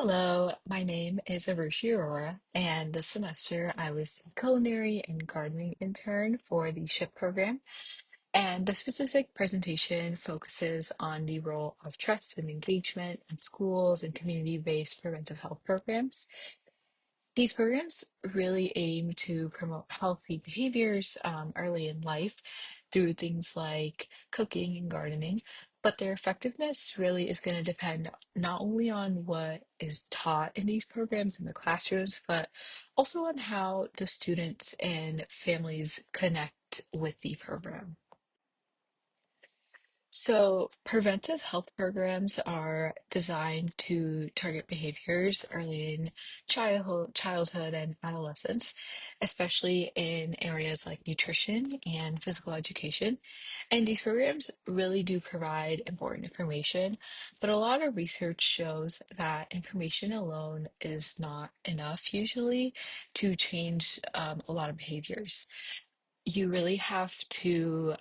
Hello, my name is Arushi Arora, and this semester I was a culinary and gardening intern for the SHIP program. And the specific presentation focuses on the role of trust and engagement in schools and community-based preventive health programs. These programs really aim to promote healthy behaviors early in life through things like cooking and gardening, but their effectiveness really is going to depend not only on what is taught in these programs in the classrooms, but also on how the students and families connect with the program. So, preventive health programs are designed to target behaviors early in childhood and adolescence, especially in areas like nutrition and physical education. And these programs really do provide important information, but a lot of research shows that information alone is not enough usually to change a lot of behaviors. You really have to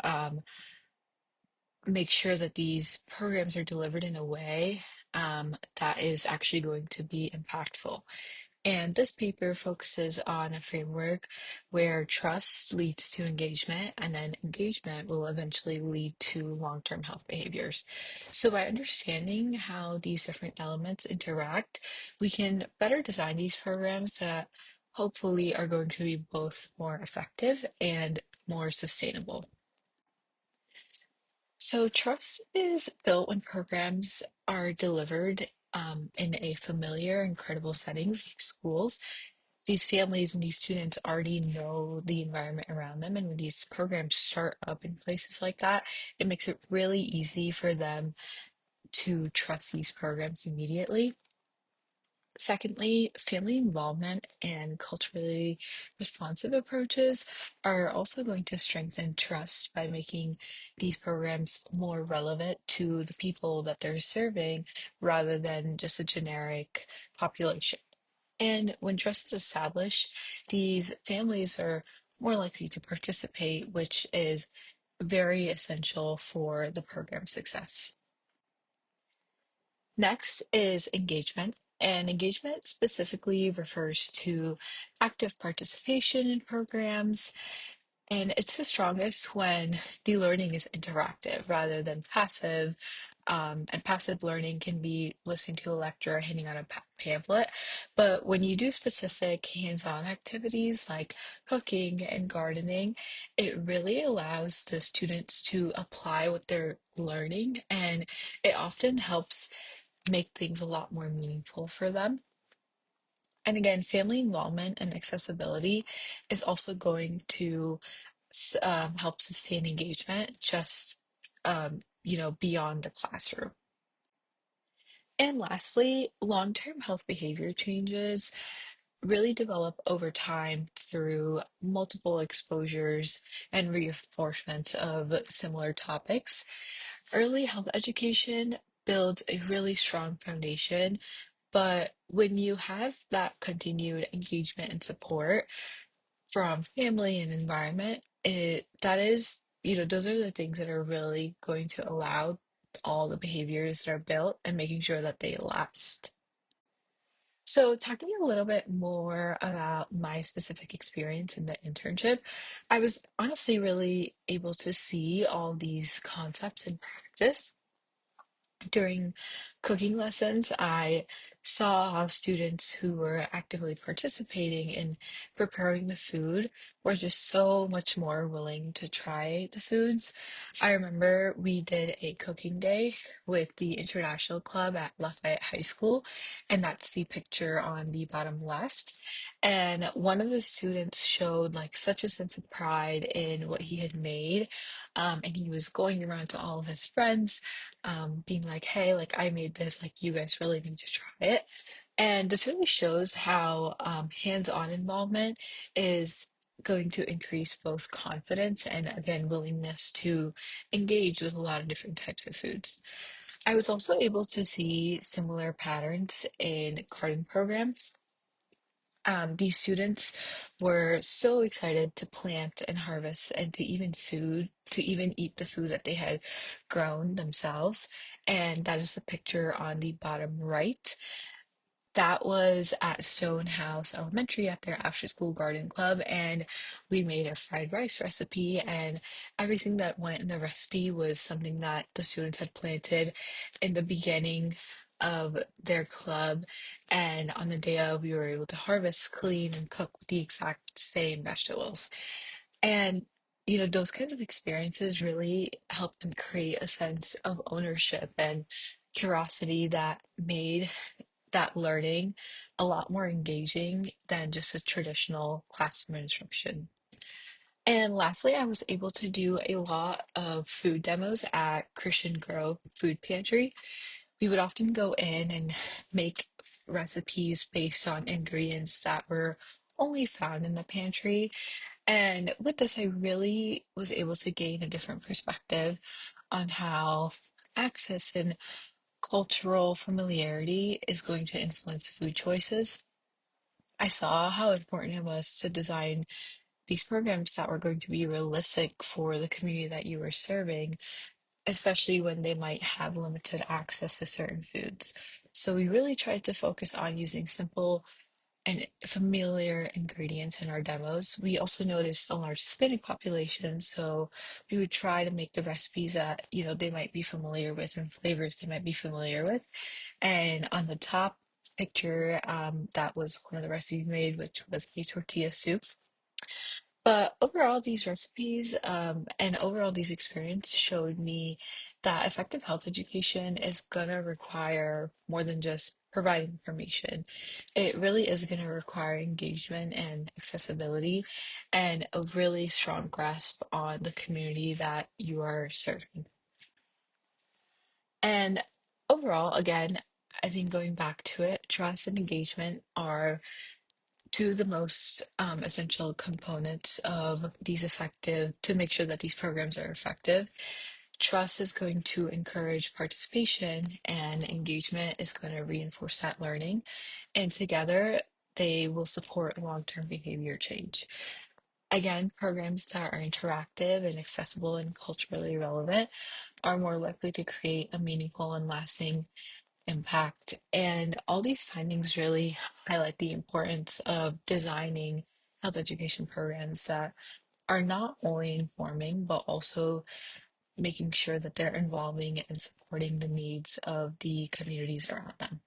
make sure that these programs are delivered in a way that is actually going to be impactful. And this paper focuses on a framework where trust leads to engagement, and then engagement will eventually lead to long-term health behaviors. So, by understanding how these different elements interact, we can better design these programs that hopefully are going to be both more effective and more sustainable. So trust is built when programs are delivered in a familiar and credible settings like schools. These families and these students already know the environment around them. And when these programs start up in places like that, it makes it really easy for them to trust these programs immediately. Secondly, family involvement and culturally responsive approaches are also going to strengthen trust by making these programs more relevant to the people that they're serving rather than just a generic population. And when trust is established, these families are more likely to participate, which is very essential for the program success. Next is engagement. And engagement specifically refers to active participation in programs, and it's the strongest when the learning is interactive rather than passive. And passive learning can be listening to a lecture or handing out a pamphlet. But when you do specific hands-on activities like cooking and gardening, it really allows the students to apply what they're learning, and it often helps make things a lot more meaningful for them. And again, family involvement and accessibility is also going to help sustain engagement just beyond the classroom. And lastly, long-term health behavior changes really develop over time through multiple exposures and reinforcements of similar topics. Early health education builds a really strong foundation, but when you have that continued engagement and support from family and environment, those are the things that are really going to allow all the behaviors that are built and making sure that they last. So, talking a little bit more about my specific experience in the internship, I was honestly really able to see all these concepts in practice. During cooking lessons, I saw how students who were actively participating in preparing the food were just so much more willing to try the foods. I remember we did a cooking day with the International Club at Lafayette High School, and that's the picture on the bottom left. And one of the students showed like such a sense of pride in what he had made, and he was going around to all of his friends being like, hey, like I made this, like you guys really need to try it. And this really shows how hands-on involvement is going to increase both confidence and again willingness to engage with a lot of different types of foods. I was also able to see similar patterns in garden programs. These students were so excited to plant and harvest and to even eat the food that they had grown themselves. And that is the picture on the bottom right. That was at Stonehouse Elementary at their after school garden club, and we made a fried rice recipe. And everything that went in the recipe was something that the students had planted in the beginning of their club. And on the day of, we were able to harvest, clean, and cook with the exact same vegetables. And those kinds of experiences really helped them create a sense of ownership and curiosity that made that learning a lot more engaging than just a traditional classroom instruction. And lastly, I was able to do a lot of food demos at Christian Grove Food Pantry. We would often go in and make recipes based on ingredients that were only found in the pantry. And with this, I really was able to gain a different perspective on how access and cultural familiarity is going to influence food choices. I saw how important it was to design these programs that were going to be realistic for the community that you were serving, especially when they might have limited access to certain foods. So we really tried to focus on using simple and familiar ingredients in our demos. We also noticed a large Hispanic population, so we would try to make the recipes that, they might be familiar with and flavors they might be familiar with. And on the top picture, that was one of the recipes made, which was a tortilla soup. But overall, these recipes and overall these experience showed me that effective health education is gonna require more than just providing information. It really is gonna require engagement and accessibility and a really strong grasp on the community that you are serving. And overall, again, I think going back to it, trust and engagement are two of the most essential components of these effective to make sure that these programs are effective. Trust is going to encourage participation, and engagement is going to reinforce that learning. And together, they will support long-term behavior change. Again, programs that are interactive and accessible and culturally relevant are more likely to create a meaningful and lasting impact. And all these findings really highlight the importance of designing health education programs that are not only informing, but also making sure that they're involving and supporting the needs of the communities around them.